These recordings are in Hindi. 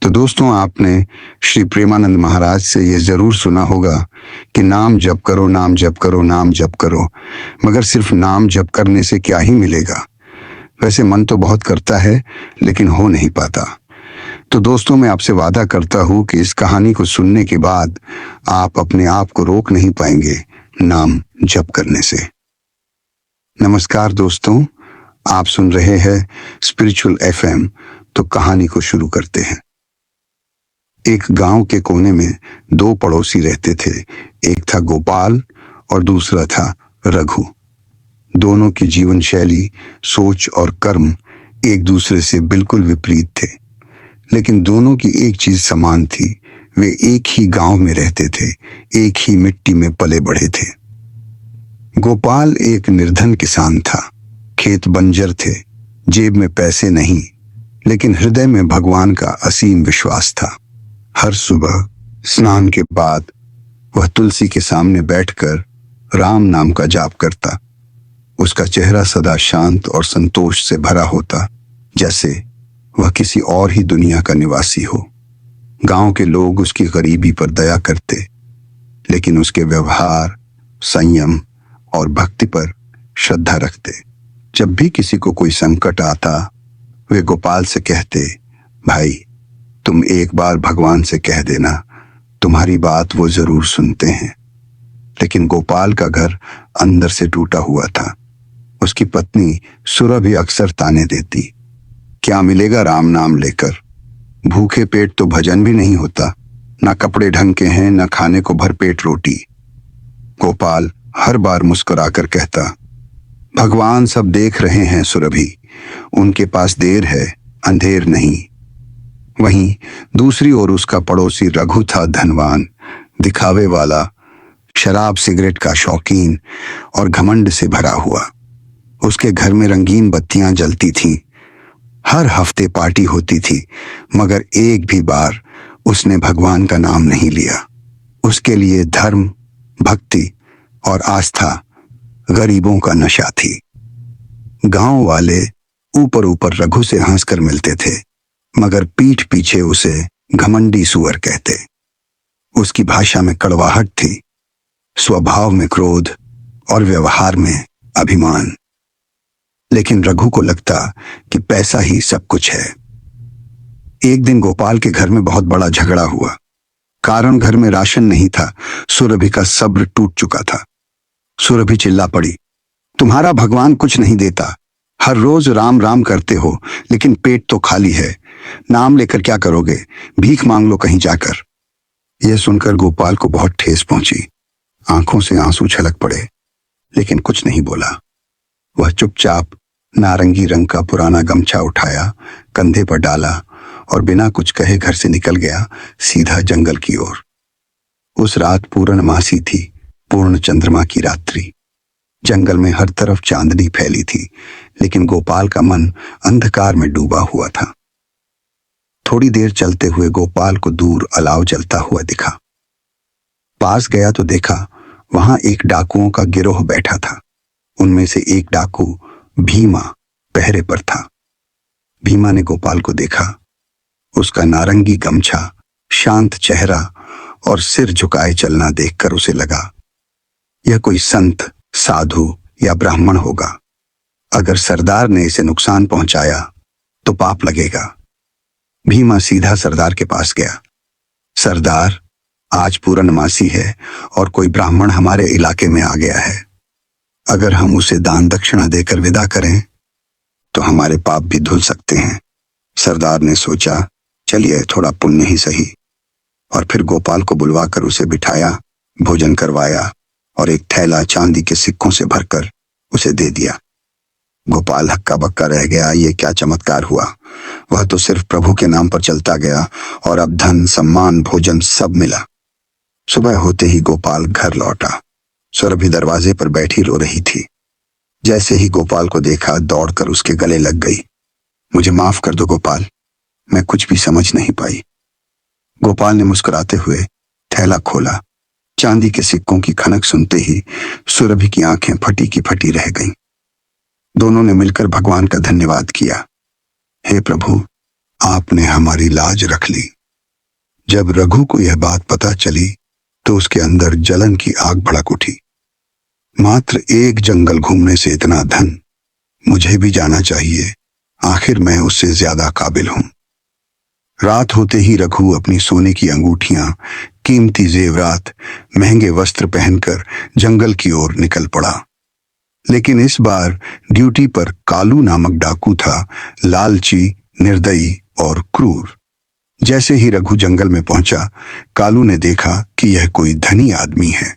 तो दोस्तों, आपने श्री प्रेमानंद महाराज से ये जरूर सुना होगा कि नाम जप करो, नाम जप करो, नाम जप करो। मगर सिर्फ नाम जप करने से क्या ही मिलेगा। वैसे मन तो बहुत करता है, लेकिन हो नहीं पाता। तो दोस्तों, मैं आपसे वादा करता हूं कि इस कहानी को सुनने के बाद आप अपने आप को रोक नहीं पाएंगे नाम जप करने से। नमस्कार दोस्तों, आप सुन रहे हैं स्पिरिचुअल एफएम। तो कहानी को शुरू करते हैं। एक गांव के कोने में दो पड़ोसी रहते थे। एक था गोपाल और दूसरा था रघु। दोनों की जीवन शैली, सोच और कर्म एक दूसरे से बिल्कुल विपरीत थे, लेकिन दोनों की एक चीज समान थी। वे एक ही गांव में रहते थे, एक ही मिट्टी में पले बढ़े थे। गोपाल एक निर्धन किसान था। खेत बंजर थे, जेब में पैसे नहीं, लेकिन हृदय में भगवान का असीम विश्वास था। हर सुबह स्नान के बाद वह तुलसी के सामने बैठकर राम नाम का जाप करता। उसका चेहरा सदा शांत और संतोष से भरा होता, जैसे वह किसी और ही दुनिया का निवासी हो। गांव के लोग उसकी गरीबी पर दया करते, लेकिन उसके व्यवहार, संयम और भक्ति पर श्रद्धा रखते। जब भी किसी को कोई संकट आता, वे गोपाल से कहते, भाई, तुम एक बार भगवान से कह देना, तुम्हारी बात वो जरूर सुनते हैं। लेकिन गोपाल का घर अंदर से टूटा हुआ था। उसकी पत्नी सुरभि अक्सर ताने देती, क्या मिलेगा राम नाम लेकर? भूखे पेट तो भजन भी नहीं होता, ना कपड़े ढंग के हैं, ना खाने को भरपेट रोटी। गोपाल हर बार मुस्कुराकर कहता, भगवान सब देख रहे हैं सुरभि, उनके पास देर है, अंधेर नहीं। वहीं दूसरी ओर उसका पड़ोसी रघु था धनवान, दिखावे वाला, शराब सिगरेट का शौकीन और घमंड से भरा हुआ। उसके घर में रंगीन बत्तियां जलती थीं, हर हफ्ते पार्टी होती थी, मगर एक भी बार उसने भगवान का नाम नहीं लिया। उसके लिए धर्म, भक्ति और आस्था गरीबों का नशा थी। गांव वाले ऊपर ऊपर रघु से हंसकर मिलते थे, मगर पीठ पीछे उसे घमंडी सुअर कहते। उसकी भाषा में कड़वाहट थी, स्वभाव में क्रोध और व्यवहार में अभिमान। लेकिन रघु को लगता कि पैसा ही सब कुछ है। एक दिन गोपाल के घर में बहुत बड़ा झगड़ा हुआ। कारण घर में राशन नहीं था। सुरभि का सब्र टूट चुका था। सुरभि चिल्ला पड़ी, तुम्हारा भगवान कुछ नहीं देता। हर रोज राम राम करते हो, लेकिन पेट तो खाली है। नाम लेकर क्या करोगे? भीख मांग लो कहीं जाकर। यह सुनकर गोपाल को बहुत ठेस पहुंची। आंखों से आंसू छलक पड़े, लेकिन कुछ नहीं बोला। वह चुपचाप नारंगी रंग का पुराना गमछा उठाया, कंधे पर डाला और बिना कुछ कहे घर से निकल गया, सीधा जंगल की ओर। उस रात पूर्णमासी थी, पूर्ण चंद्रमा की रात्रि। जंगल में हर तरफ चांदनी फैली थी, लेकिन गोपाल का मन अंधकार में डूबा हुआ था। थोड़ी देर चलते हुए गोपाल को दूर अलाव जलता हुआ दिखा। पास गया तो देखा वहां एक डाकुओं का गिरोह बैठा था। उनमें से एक डाकू भीमा पहरे पर था। भीमा ने गोपाल को देखा। उसका नारंगी गमछा, शांत चेहरा और सिर झुकाए चलना देखकर उसे लगा, यह कोई संत, साधु या ब्राह्मण होगा। अगर सरदार ने इसे नुकसान पहुंचाया तो पाप लगेगा। भीमा सीधा सरदार के पास गया। सरदार, आज पूर्णमासी है और कोई ब्राह्मण हमारे इलाके में आ गया है। अगर हम उसे दान दक्षिणा देकर विदा करें तो हमारे पाप भी धुल सकते हैं। सरदार ने सोचा, चलिए थोड़ा पुण्य ही सही। और फिर गोपाल को बुलवाकर उसे बिठाया, भोजन करवाया और एक थैला चांदी के सिक्कों से भरकर उसे दे दिया। गोपाल हक्का बक्का रह गया। ये क्या चमत्कार हुआ। वह तो सिर्फ प्रभु के नाम पर चलता गया और अब धन, सम्मान, भोजन सब मिला। सुबह होते ही गोपाल घर लौटा। सुरभि दरवाजे पर बैठी रो रही थी। जैसे ही गोपाल को देखा, दौड़कर उसके गले लग गई। मुझे माफ कर दो गोपाल, मैं कुछ भी समझ नहीं पाई। गोपाल ने मुस्कुराते हुए थैला खोला। चांदी के सिक्कों की खनक सुनते ही सुरभि की आंखें फटी की फटी रह गईं। दोनों ने मिलकर भगवान का धन्यवाद किया। हे प्रभु, आपने हमारी लाज रख ली। जब रघु को यह बात पता चली तो उसके अंदर जलन की आग भड़क उठी। मात्र एक जंगल घूमने से इतना धन, मुझे भी जाना चाहिए। आखिर मैं उससे ज्यादा काबिल हूं। रात होते ही रघु अपनी सोने की अंगूठियां, कीमती जेवरात, महंगे वस्त्र पहनकर जंगल की ओर निकल पड़ा। लेकिन इस बार ड्यूटी पर कालू नामक डाकू था, लालची, निर्दयी और क्रूर। जैसे ही रघु जंगल में पहुंचा, कालू ने देखा कि यह कोई धनी आदमी है।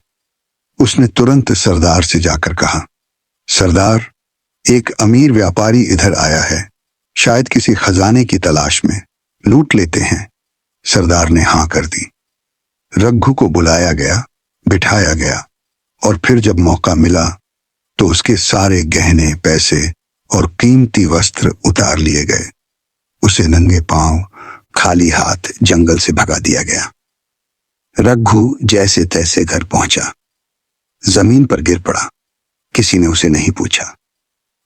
उसने तुरंत सरदार से जाकर कहा, सरदार, एक अमीर व्यापारी इधर आया है, शायद किसी खजाने की तलाश में, लूट लेते हैं। सरदार ने हां कर दी। रघु को बुलाया गया, बिठाया गया और फिर जब मौका मिला तो उसके सारे गहने, पैसे और कीमती वस्त्र उतार लिए गए। उसे नंगे पांव, खाली हाथ जंगल से भगा दिया गया। रघु जैसे तैसे घर पहुंचा, जमीन पर गिर पड़ा। किसी ने उसे नहीं पूछा।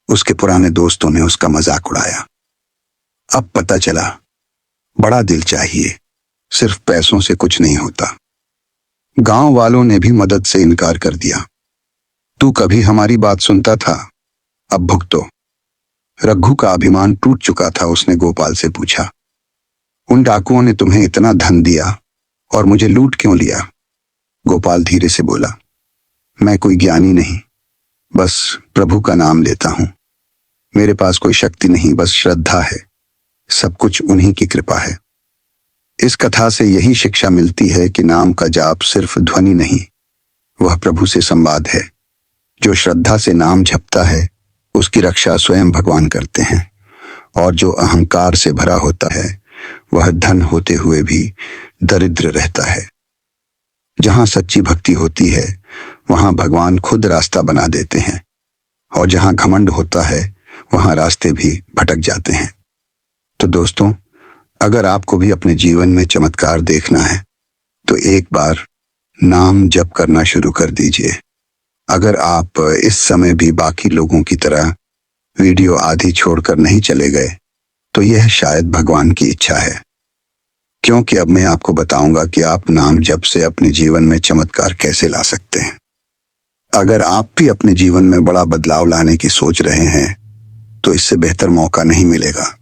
उसके पुराने दोस्तों ने उसका मजाक उड़ाया। अब पता चला, बड़ा दिल चाहिए, सिर्फ पैसों से कुछ नहीं होता। गांव वालों ने भी मदद से इनकार कर दिया। तू कभी हमारी बात सुनता था, अब भुगतो। रघु का अभिमान टूट चुका था। उसने गोपाल से पूछा, उन डाकुओं ने तुम्हें इतना धन दिया और मुझे लूट क्यों लिया? गोपाल धीरे से बोला, मैं कोई ज्ञानी नहीं, बस प्रभु का नाम लेता हूं। मेरे पास कोई शक्ति नहीं, बस श्रद्धा है। सब कुछ उन्हीं की कृपा है। इस कथा से यही शिक्षा मिलती है कि नाम का जाप सिर्फ ध्वनि नहीं, वह प्रभु से संवाद है। जो श्रद्धा से नाम जपता है, उसकी रक्षा स्वयं भगवान करते हैं। और जो अहंकार से भरा होता है, वह धन होते हुए भी दरिद्र रहता है। जहां सच्ची भक्ति होती है, वहां भगवान खुद रास्ता बना देते हैं। और जहां घमंड होता है, वहां रास्ते भी भटक जाते हैं। तो दोस्तों, अगर आपको भी अपने जीवन में चमत्कार देखना है तो एक बार नाम जप करना शुरू कर दीजिए। अगर आप इस समय भी बाकी लोगों की तरह वीडियो आधी छोड़कर नहीं चले गए तो यह शायद भगवान की इच्छा है, क्योंकि अब मैं आपको बताऊंगा कि आप नाम जप से अपने जीवन में चमत्कार कैसे ला सकते हैं। अगर आप भी अपने जीवन में बड़ा बदलाव लाने की सोच रहे हैं तो इससे बेहतर मौका नहीं मिलेगा।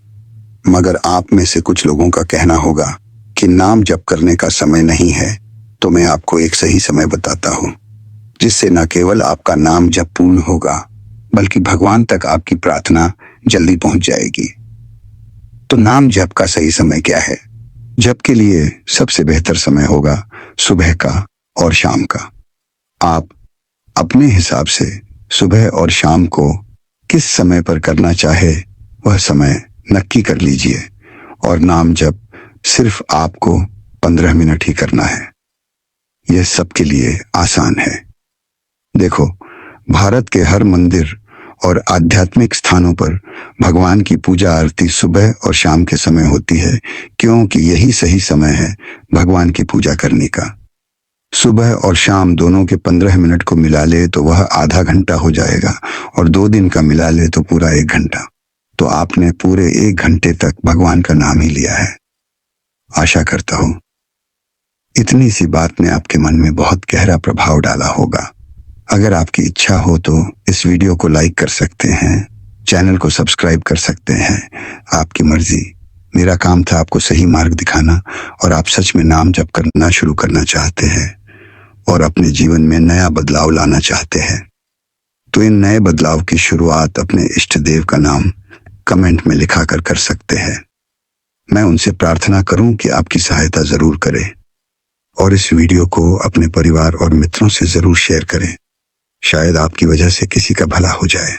मगर आप में से कुछ लोगों का कहना होगा कि नाम जप करने का समय नहीं है, तो मैं आपको एक सही समय बताता हूं, जिससे न केवल आपका नाम जप पूर्ण होगा, बल्कि भगवान तक आपकी प्रार्थना जल्दी पहुंच जाएगी। तो नाम जप का सही समय क्या है? जप के लिए सबसे बेहतर समय होगा सुबह का और शाम का। आप अपने हिसाब से सुबह और शाम को किस समय पर करना चाहे, वह समय नक्की कर लीजिए। और नाम जप सिर्फ आपको 15 मिनट ही करना है। यह सबके लिए आसान है। देखो, भारत के हर मंदिर और आध्यात्मिक स्थानों पर भगवान की पूजा आरती सुबह और शाम के समय होती है, क्योंकि यही सही समय है भगवान की पूजा करने का। सुबह और शाम दोनों के 15 मिनट को मिला ले तो वह आधा घंटा हो जाएगा, और 2 दिन का मिला ले तो पूरा 1 घंटा। तो आपने पूरे 1 घंटे तक भगवान का नाम ही लिया है। आशा करता हूं इतनी सी बात ने आपके मन में बहुत गहरा प्रभाव डाला होगा। अगर आपकी इच्छा हो तो इस वीडियो को लाइक कर सकते हैं, चैनल को सब्सक्राइब कर सकते हैं, आपकी मर्जी। मेरा काम था आपको सही मार्ग दिखाना, और आप सच में नाम जप करना शुरू करना चाहते हैं और अपने जीवन में नया बदलाव लाना चाहते हैं, तो इन नए बदलाव की शुरुआत अपने इष्ट देव का नाम कमेंट में लिखा कर सकते हैं। मैं उनसे प्रार्थना करूं कि आपकी सहायता जरूर करें, और इस वीडियो को अपने परिवार और मित्रों से जरूर शेयर करें। शायद आपकी वजह से किसी का भला हो जाए।